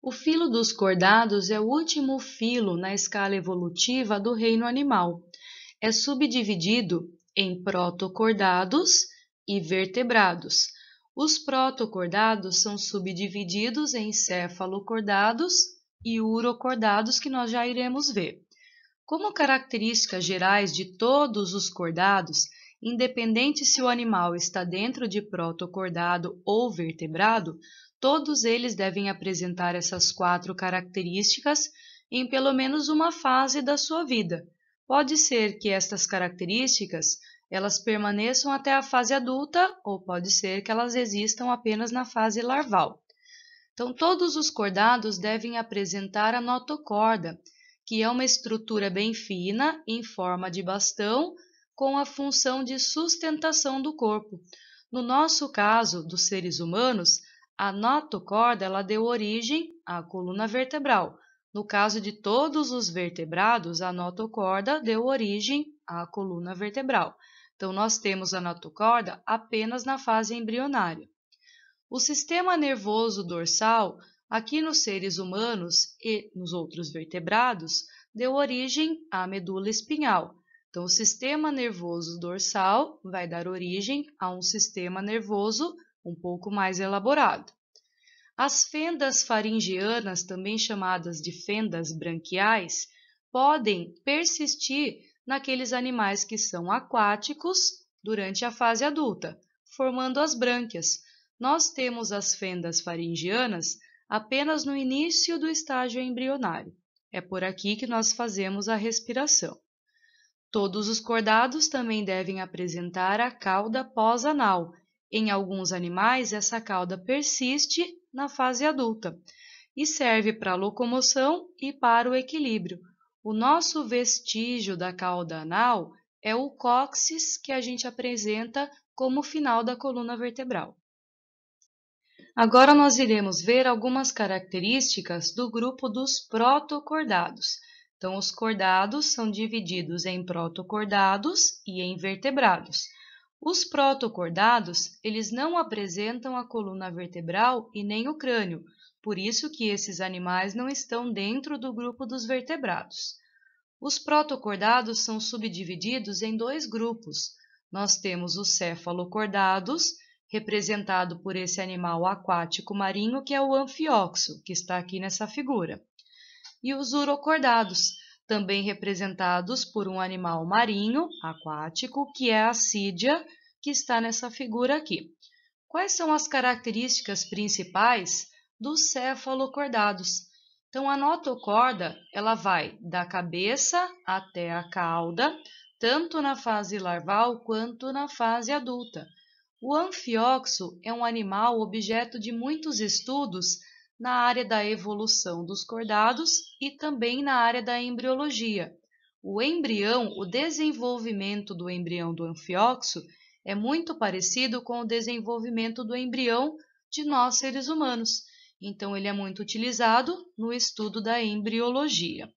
O filo dos cordados é o último filo na escala evolutiva do reino animal. É subdividido em protocordados e vertebrados. Os protocordados são subdivididos em cefalocordados e urocordados, que nós já iremos ver. Como características gerais de todos os cordados, independente se o animal está dentro de protocordado ou vertebrado, todos eles devem apresentar essas 4 características em pelo menos uma fase da sua vida. Pode ser que estas características elas permaneçam até a fase adulta, ou pode ser que elas existam apenas na fase larval. Então, todos os cordados devem apresentar a notocorda, que é uma estrutura bem fina, em forma de bastão, com a função de sustentação do corpo. No nosso caso, dos seres humanos, a notocorda ela deu origem à coluna vertebral. No caso de todos os vertebrados, a notocorda deu origem à coluna vertebral. Então, nós temos a notocorda apenas na fase embrionária. O sistema nervoso dorsal, aqui nos seres humanos e nos outros vertebrados, deu origem à medula espinhal. Então, o sistema nervoso dorsal vai dar origem a um sistema nervoso um pouco mais elaborado. As fendas faringianas, também chamadas de fendas branquiais, podem persistir naqueles animais que são aquáticos durante a fase adulta, formando as brânquias. Nós temos as fendas faringianas apenas no início do estágio embrionário. É por aqui que nós fazemos a respiração. Todos os cordados também devem apresentar a cauda pós-anal. Em alguns animais, essa cauda persiste na fase adulta e serve para a locomoção e para o equilíbrio. O nosso vestígio da cauda anal é o cóccix, que a gente apresenta como final da coluna vertebral. Agora nós iremos ver algumas características do grupo dos protocordados. Então, os cordados são divididos em protocordados e em vertebrados. Os protocordados, eles não apresentam a coluna vertebral e nem o crânio, por isso que esses animais não estão dentro do grupo dos vertebrados. Os protocordados são subdivididos em 2 grupos. Nós temos os cefalocordados, representado por esse animal aquático marinho, que é o anfióxo, que está aqui nessa figura. E os urocordados, também representados por um animal marinho, aquático, que é a assídia, que está nessa figura aqui. Quais são as características principais dos cefalocordados? Então, a notocorda, ela vai da cabeça até a cauda, tanto na fase larval quanto na fase adulta. O anfióxo é um animal objeto de muitos estudos na área da evolução dos cordados e também na área da embriologia. O embrião, o desenvolvimento do embrião do anfióxo é muito parecido com o desenvolvimento do embrião de nós seres humanos. Então, ele é muito utilizado no estudo da embriologia.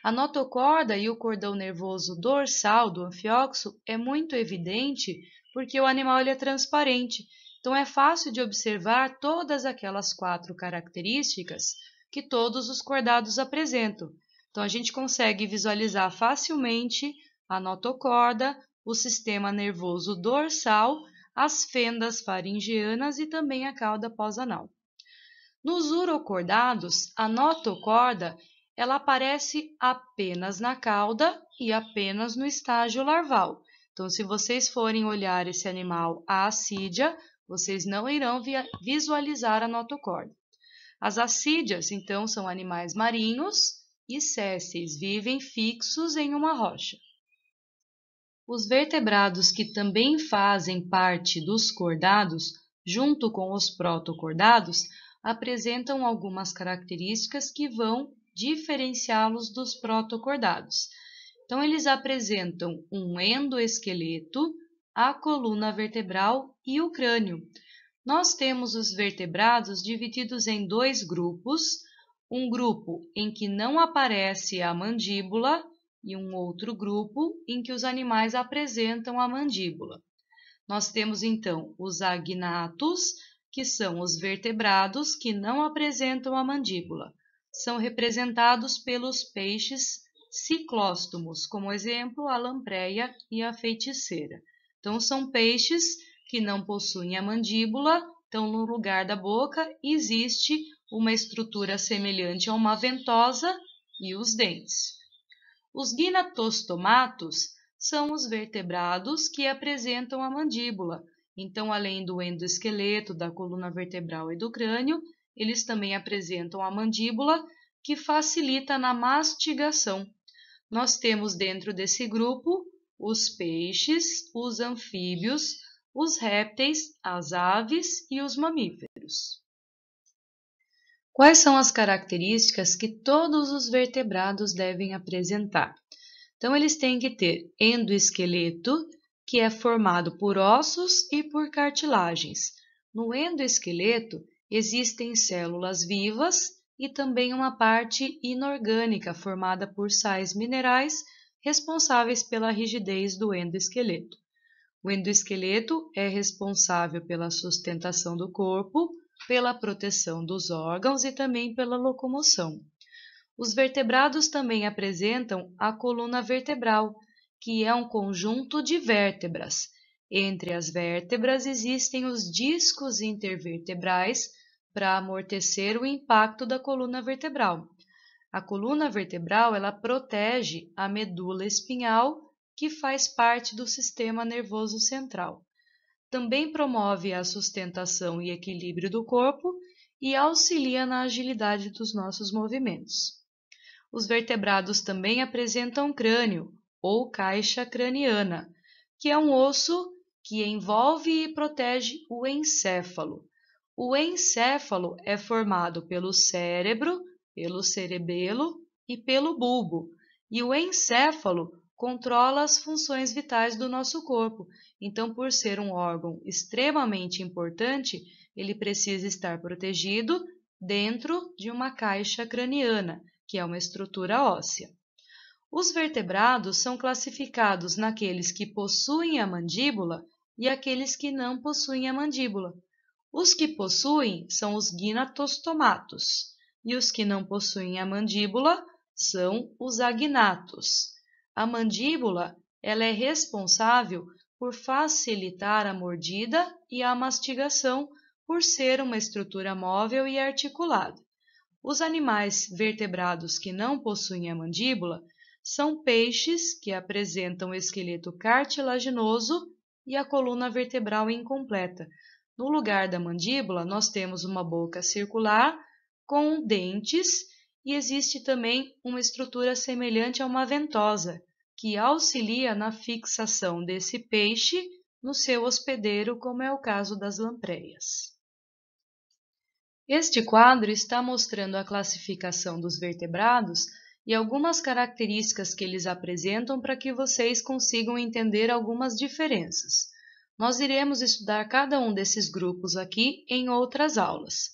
A notocorda e o cordão nervoso dorsal do anfióxo é muito evidente porque o animal ele é transparente. Então, é fácil de observar todas aquelas 4 características que todos os cordados apresentam. Então, a gente consegue visualizar facilmente a notocorda, o sistema nervoso dorsal, as fendas faringianas e também a cauda pós-anal. Nos urocordados, a notocorda ela aparece apenas na cauda e apenas no estágio larval. Então, se vocês forem olhar esse animal, a assídia, vocês não irão visualizar a notocorda. As assídias, então, são animais marinhos e sésseis, vivem fixos em uma rocha. Os vertebrados que também fazem parte dos cordados, junto com os protocordados, apresentam algumas características que vão diferenciá-los dos protocordados. Então, eles apresentam um endoesqueleto, a coluna vertebral e o crânio. Nós temos os vertebrados divididos em 2 grupos, um grupo em que não aparece a mandíbula e um outro grupo em que os animais apresentam a mandíbula. Nós temos, então, os agnatos, que são os vertebrados que não apresentam a mandíbula. São representados pelos peixes ciclóstomos, como exemplo, a lampreia e a feiticeira. Então, são peixes que não possuem a mandíbula, então no lugar da boca existe uma estrutura semelhante a uma ventosa e os dentes. Os gnatostomatos são os vertebrados que apresentam a mandíbula. Então, além do endoesqueleto, da coluna vertebral e do crânio, eles também apresentam a mandíbula, que facilita na mastigação. Nós temos dentro desse grupo os peixes, os anfíbios, os répteis, as aves e os mamíferos. Quais são as características que todos os vertebrados devem apresentar? Então, eles têm que ter endoesqueleto, que é formado por ossos e por cartilagens. No endoesqueleto existem células vivas e também uma parte inorgânica formada por sais minerais responsáveis pela rigidez do endoesqueleto. O endoesqueleto é responsável pela sustentação do corpo, pela proteção dos órgãos e também pela locomoção. Os vertebrados também apresentam a coluna vertebral, que é um conjunto de vértebras. Entre as vértebras existem os discos intervertebrais para amortecer o impacto da coluna vertebral. A coluna vertebral ela protege a medula espinhal, que faz parte do sistema nervoso central. Também promove a sustentação e equilíbrio do corpo e auxilia na agilidade dos nossos movimentos. Os vertebrados também apresentam crânio, ou caixa craniana, que é um osso que envolve e protege o encéfalo. O encéfalo é formado pelo cérebro, pelo cerebelo e pelo bulbo, e o encéfalo controla as funções vitais do nosso corpo. Então, por ser um órgão extremamente importante, ele precisa estar protegido dentro de uma caixa craniana, que é uma estrutura óssea. Os vertebrados são classificados naqueles que possuem a mandíbula e aqueles que não possuem a mandíbula. Os que possuem são os gnatostomatos, e os que não possuem a mandíbula são os agnatos. A mandíbula ela é responsável por facilitar a mordida e a mastigação, por ser uma estrutura móvel e articulada. Os animais vertebrados que não possuem a mandíbula são peixes que apresentam o esqueleto cartilaginoso e a coluna vertebral incompleta. No lugar da mandíbula, nós temos uma boca circular com dentes e existe também uma estrutura semelhante a uma ventosa, que auxilia na fixação desse peixe no seu hospedeiro, como é o caso das lampreias. Este quadro está mostrando a classificação dos vertebrados e algumas características que eles apresentam para que vocês consigam entender algumas diferenças. Nós iremos estudar cada um desses grupos aqui em outras aulas.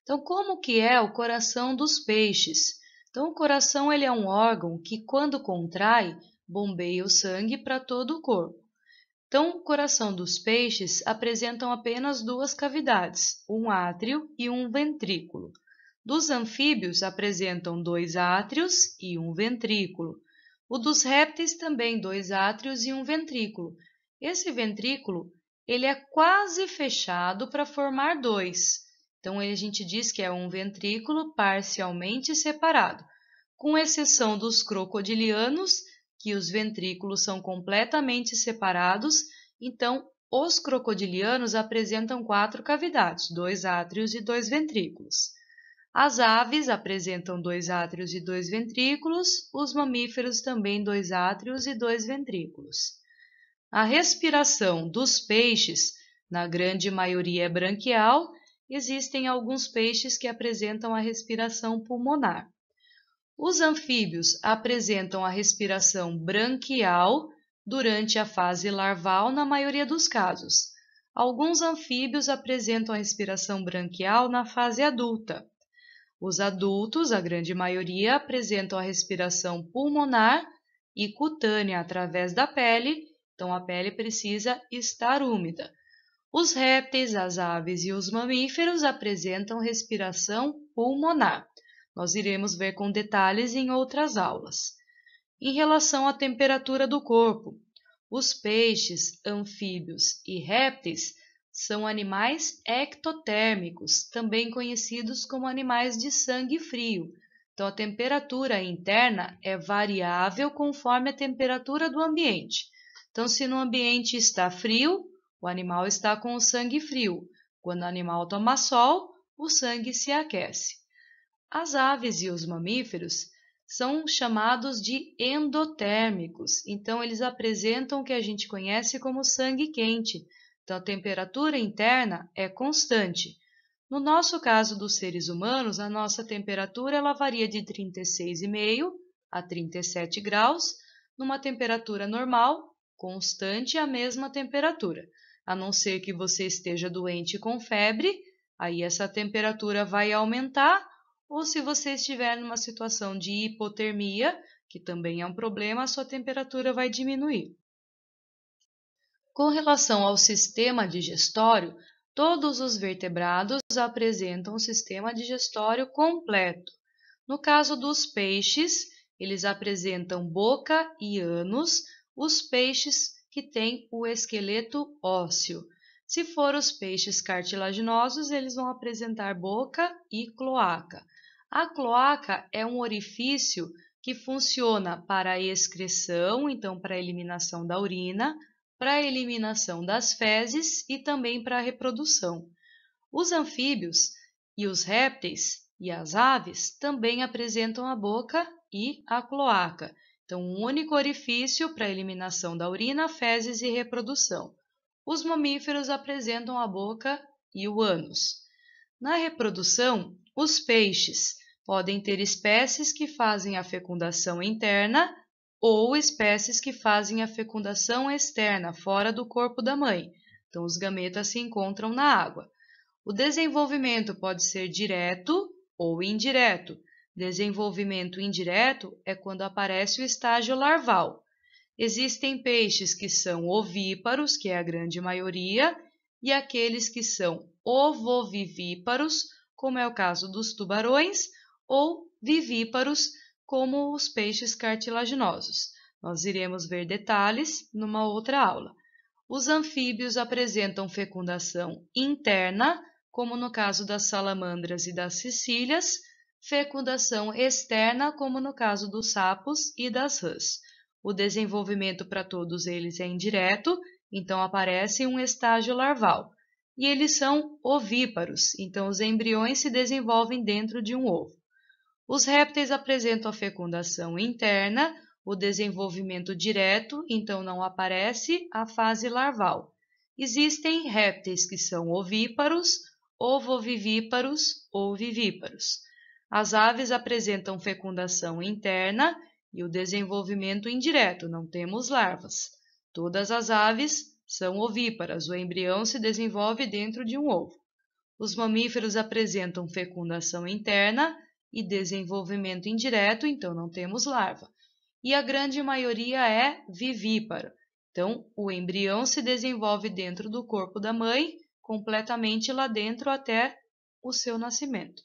Então, como que é o coração dos peixes? Então, o coração ele é um órgão que, quando contrai, bombeia o sangue para todo o corpo. Então, o coração dos peixes apresentam apenas duas cavidades, um átrio e um ventrículo. Dos anfíbios apresentam dois átrios e um ventrículo. O dos répteis também dois átrios e um ventrículo. Esse ventrículo ele é quase fechado para formar dois. Então, a gente diz que é um ventrículo parcialmente separado, com exceção dos crocodilianos, que os ventrículos são completamente separados. Então, os crocodilianos apresentam quatro cavidades, dois átrios e dois ventrículos. As aves apresentam dois átrios e dois ventrículos, os mamíferos também dois átrios e dois ventrículos. A respiração dos peixes, na grande maioria é branquial, existem alguns peixes que apresentam a respiração pulmonar. Os anfíbios apresentam a respiração branquial durante a fase larval na maioria dos casos. Alguns anfíbios apresentam a respiração branquial na fase adulta. Os adultos, a grande maioria, apresentam a respiração pulmonar e cutânea através da pele, então a pele precisa estar úmida. Os répteis, as aves e os mamíferos apresentam respiração pulmonar. Nós iremos ver com detalhes em outras aulas. Em relação à temperatura do corpo, os peixes, anfíbios e répteis são animais ectotérmicos, também conhecidos como animais de sangue frio. Então, a temperatura interna é variável conforme a temperatura do ambiente. Então, se no ambiente está frio, o animal está com o sangue frio. Quando o animal toma sol, o sangue se aquece. As aves e os mamíferos são chamados de endotérmicos, então eles apresentam o que a gente conhece como sangue quente. Então, a temperatura interna é constante. No nosso caso dos seres humanos, a nossa temperatura ela varia de 36,5 a 37 graus, numa temperatura normal, constante a mesma temperatura. A não ser que você esteja doente com febre, aí essa temperatura vai aumentar, ou se você estiver numa situação de hipotermia, que também é um problema, a sua temperatura vai diminuir. Com relação ao sistema digestório, todos os vertebrados apresentam um sistema digestório completo. No caso dos peixes, eles apresentam boca e ânus, os peixes que têm o esqueleto ósseo. Se for os peixes cartilaginosos, eles vão apresentar boca e cloaca. A cloaca é um orifício que funciona para a excreção, então para a eliminação da urina, para a eliminação das fezes e também para a reprodução. Os anfíbios e os répteis e as aves também apresentam a boca e a cloaca. Então, um único orifício para a eliminação da urina, fezes e reprodução. Os mamíferos apresentam a boca e o ânus. Na reprodução, os peixes podem ter espécies que fazem a fecundação interna ou espécies que fazem a fecundação externa, fora do corpo da mãe. Então, os gametas se encontram na água. O desenvolvimento pode ser direto ou indireto. Desenvolvimento indireto é quando aparece o estágio larval. Existem peixes que são ovíparos, que é a grande maioria, e aqueles que são ovovivíparos, como é o caso dos tubarões, ou vivíparos, como os peixes cartilaginosos. Nós iremos ver detalhes numa outra aula. Os anfíbios apresentam fecundação interna, como no caso das salamandras e das cecílias, fecundação externa, como no caso dos sapos e das rãs. O desenvolvimento para todos eles é indireto, então aparece um estágio larval. E eles são ovíparos, então os embriões se desenvolvem dentro de um ovo. Os répteis apresentam a fecundação interna, o desenvolvimento direto, então não aparece a fase larval. Existem répteis que são ovíparos, ovovivíparos ou vivíparos. As aves apresentam fecundação interna e o desenvolvimento indireto, não temos larvas. Todas as aves são ovíparas, o embrião se desenvolve dentro de um ovo. Os mamíferos apresentam fecundação interna e desenvolvimento indireto, então não temos larva. E a grande maioria é vivípara. Então, o embrião se desenvolve dentro do corpo da mãe, completamente lá dentro até o seu nascimento.